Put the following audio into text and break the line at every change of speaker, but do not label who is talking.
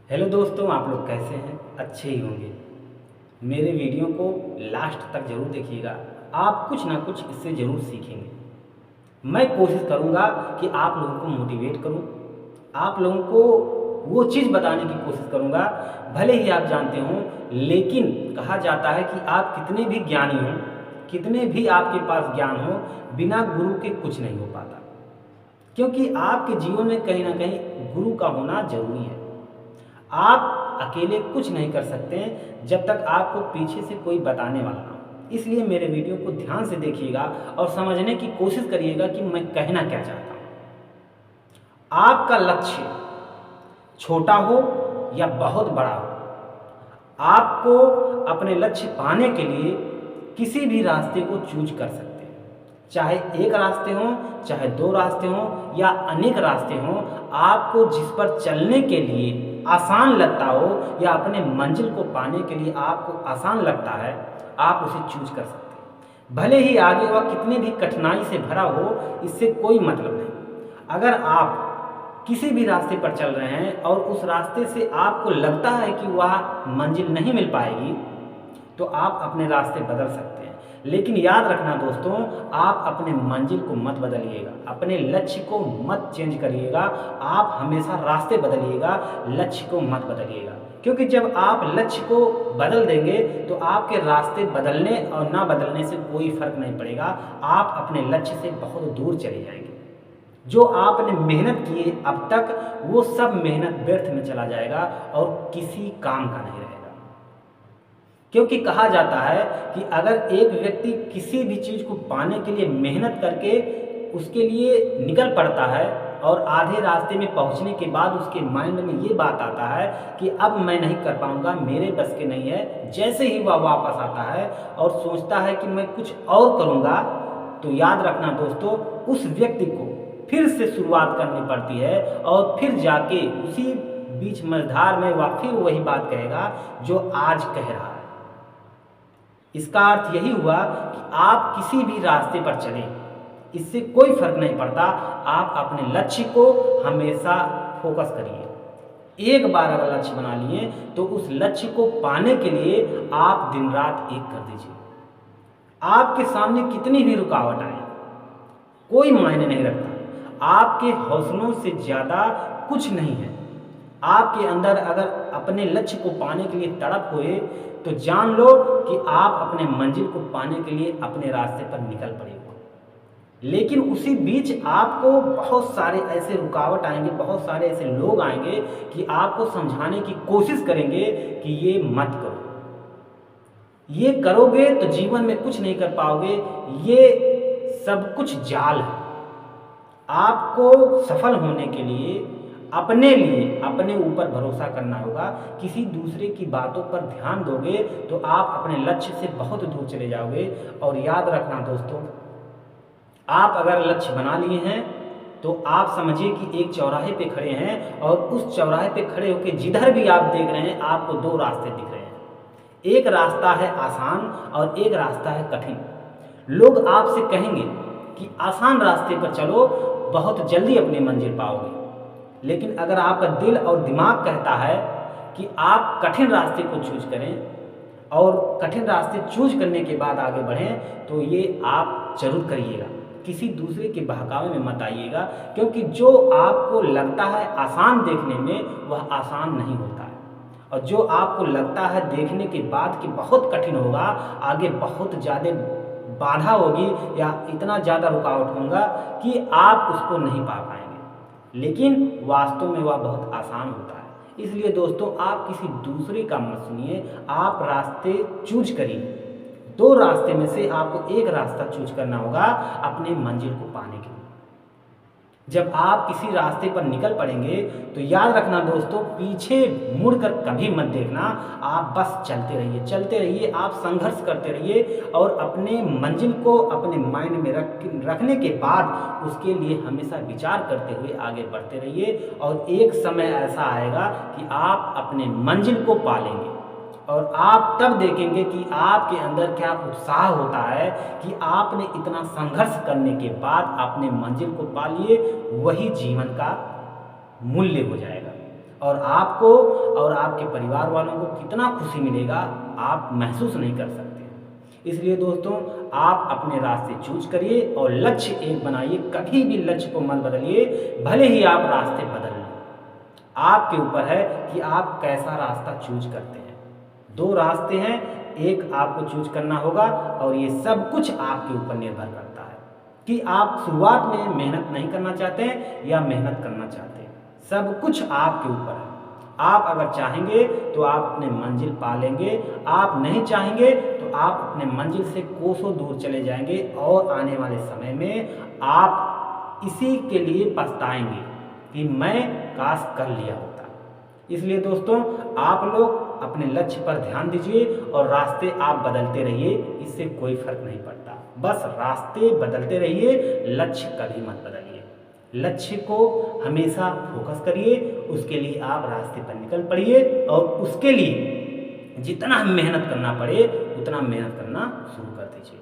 Hello दोस्तों, आप लोग कैसे हैं? अच्छे ही होंगे। मेरे वीडियो को लास्ट तक ज़रूर देखिएगा। आप कुछ ना कुछ इससे ज़रूर सीखेंगे। मैं कोशिश करूँगा कि आप लोगों को मोटिवेट करूँ, आप लोगों को वो चीज़ बताने की कोशिश करूँगा भले ही आप जानते हों। लेकिन कहा जाता है कि आप कितने भी ज्ञानी हों, कितने भी आपके पास ज्ञान हो, बिना गुरु के कुछ नहीं हो पाता। क्योंकि आपके जीवन में कहीं ना कहीं गुरु का होना ज़रूरी है। आप अकेले कुछ नहीं कर सकते जब तक आपको पीछे से कोई बताने वाला ना हो। इसलिए मेरे वीडियो को ध्यान से देखिएगा और समझने की कोशिश करिएगा कि मैं कहना क्या चाहता हूँ। आपका लक्ष्य छोटा हो या बहुत बड़ा हो, आपको अपने लक्ष्य पाने के लिए किसी भी रास्ते को चूज कर सकते हैं। चाहे एक रास्ते हों, चाहे दो रास्ते हों या अनेक रास्ते हों, आपको जिस पर चलने के लिए आसान लगता हो या अपने मंजिल को पाने के लिए आपको आसान लगता है, आप उसे चूज कर सकते हैं। भले ही आगे वह कितनी भी कठिनाई से भरा हो, इससे कोई मतलब नहीं। अगर आप किसी भी रास्ते पर चल रहे हैं और उस रास्ते से आपको लगता है कि वह मंजिल नहीं मिल पाएगी, तो आप अपने रास्ते बदल सकते हैं। लेकिन याद रखना दोस्तों, आप अपने मंजिल को मत बदलिएगा, अपने लक्ष्य को मत चेंज करिएगा। आप हमेशा रास्ते बदलिएगा, लक्ष्य को मत बदलिएगा। क्योंकि जब आप लक्ष्य को बदल देंगे तो आपके रास्ते बदलने और ना बदलने से कोई फर्क नहीं पड़ेगा। आप अपने लक्ष्य से बहुत दूर चले जाएंगे। जो आपने मेहनत की अब तक, वो सब मेहनत व्यर्थ में चला जाएगा और किसी काम का नहीं रहेगा। क्योंकि कहा जाता है कि अगर एक व्यक्ति किसी भी चीज़ को पाने के लिए मेहनत करके उसके लिए निकल पड़ता है और आधे रास्ते में पहुंचने के बाद उसके माइंड में ये बात आता है कि अब मैं नहीं कर पाऊंगा, मेरे बस के नहीं है, जैसे ही वह वापस आता है और सोचता है कि मैं कुछ और करूंगा, तो याद रखना दोस्तों, उस व्यक्ति को फिर से शुरुआत करनी पड़ती है और फिर जाके उसी बीच मझधार में वह फिर वही बात कहेगा जो आज कह रहा है। इसका अर्थ यही हुआ कि आप किसी भी रास्ते पर चलें, इससे कोई फर्क नहीं पड़ता। आप अपने लक्ष्य को हमेशा फोकस करिए। एक बार अगर लक्ष्य बना लिए तो उस लक्ष्य को पाने के लिए आप दिन रात एक कर दीजिए। आपके सामने कितनी भी रुकावट आए, कोई मायने नहीं रखता। आपके हौसलों से ज़्यादा कुछ नहीं है। आपके अंदर अगर अपने लक्ष्य को पाने के लिए तड़प हुए तो जान लो कि आप अपने मंजिल को पाने के लिए अपने रास्ते पर निकल पड़े हो। लेकिन उसी बीच आपको बहुत सारे ऐसे रुकावट आएंगे, बहुत सारे ऐसे लोग आएंगे कि आपको समझाने की कोशिश करेंगे कि ये मत करो, ये करोगे तो जीवन में कुछ नहीं कर पाओगे, ये सब कुछ जाल है। आपको सफल होने के लिए अपने लिए अपने ऊपर भरोसा करना होगा। किसी दूसरे की बातों पर ध्यान दोगे तो आप अपने लक्ष्य से बहुत दूर चले जाओगे। और याद रखना दोस्तों, आप अगर लक्ष्य बना लिए हैं तो आप समझिए कि एक चौराहे पे खड़े हैं और उस चौराहे पे खड़े होकर जिधर भी आप देख रहे हैं आपको दो रास्ते दिख रहे हैं। एक रास्ता है आसान और एक रास्ता है कठिन। लोग आपसे कहेंगे कि आसान रास्ते पर चलो, बहुत जल्दी अपनी मंजिल पाओगे। लेकिन अगर आपका दिल और दिमाग कहता है कि आप कठिन रास्ते को चूज करें और कठिन रास्ते चूज करने के बाद आगे बढ़ें, तो ये आप जरूर करिएगा। किसी दूसरे के बहकावे में मत आइएगा, क्योंकि जो आपको लगता है आसान देखने में, वह आसान नहीं होता है। और जो आपको लगता है देखने के बाद कि बहुत कठिन होगा, आगे बहुत ज़्यादा बाधा होगी या इतना ज़्यादा रुकावट होगा कि आप उसको नहीं पा पाएंगे, लेकिन वास्तव में वह बहुत आसान होता है। इसलिए दोस्तों, आप किसी दूसरे का मत सुनिए, आप रास्ते चूज करिए। दो रास्ते में से आपको एक रास्ता चूज करना होगा अपने मंजिल को पाने के लिए। जब आप किसी रास्ते पर निकल पड़ेंगे तो याद रखना दोस्तों, पीछे मुड़कर कभी मत देखना। आप बस चलते रहिए, चलते रहिए, आप संघर्ष करते रहिए और अपने मंजिल को अपने माइंड में रखने के बाद उसके लिए हमेशा विचार करते हुए आगे बढ़ते रहिए। और एक समय ऐसा आएगा कि आप अपने मंजिल को पा लेंगे और आप तब देखेंगे कि आपके अंदर क्या उत्साह होता है कि आपने इतना संघर्ष करने के बाद अपने मंजिल को पा लिए। वही जीवन का मूल्य हो जाएगा। और आपको और आपके परिवार वालों को कितना खुशी मिलेगा आप महसूस नहीं कर सकते। इसलिए दोस्तों, आप अपने रास्ते चूज करिए और लक्ष्य एक बनाइए। कभी भी लक्ष्य को मत बदलिए, भले ही आप रास्ते बदल लें। आपके ऊपर है कि आप कैसा रास्ता चूज करते हैं। दो रास्ते हैं, एक आपको चूज करना होगा और ये सब कुछ आपके ऊपर निर्भर करता है कि आप शुरुआत में मेहनत नहीं करना चाहते हैं या मेहनत करना चाहते हैं। सब कुछ आपके ऊपर है। आप अगर चाहेंगे तो आप अपने मंजिल पा लेंगे, आप नहीं चाहेंगे तो आप अपने मंजिल से कोसों दूर चले जाएंगे और आने वाले समय में आप इसी के लिए पछताएंगे कि मैं काश कर लिया होता। इसलिए दोस्तों, आप लोग अपने लक्ष्य पर ध्यान दीजिए और रास्ते आप बदलते रहिए, इससे कोई फर्क नहीं पड़ता। बस रास्ते बदलते रहिए, लक्ष्य कभी मत बदलिए। लक्ष्य को हमेशा फोकस करिए, उसके लिए आप रास्ते पर निकल पड़िए और उसके लिए जितना मेहनत करना पड़े उतना मेहनत करना शुरू कर दीजिए।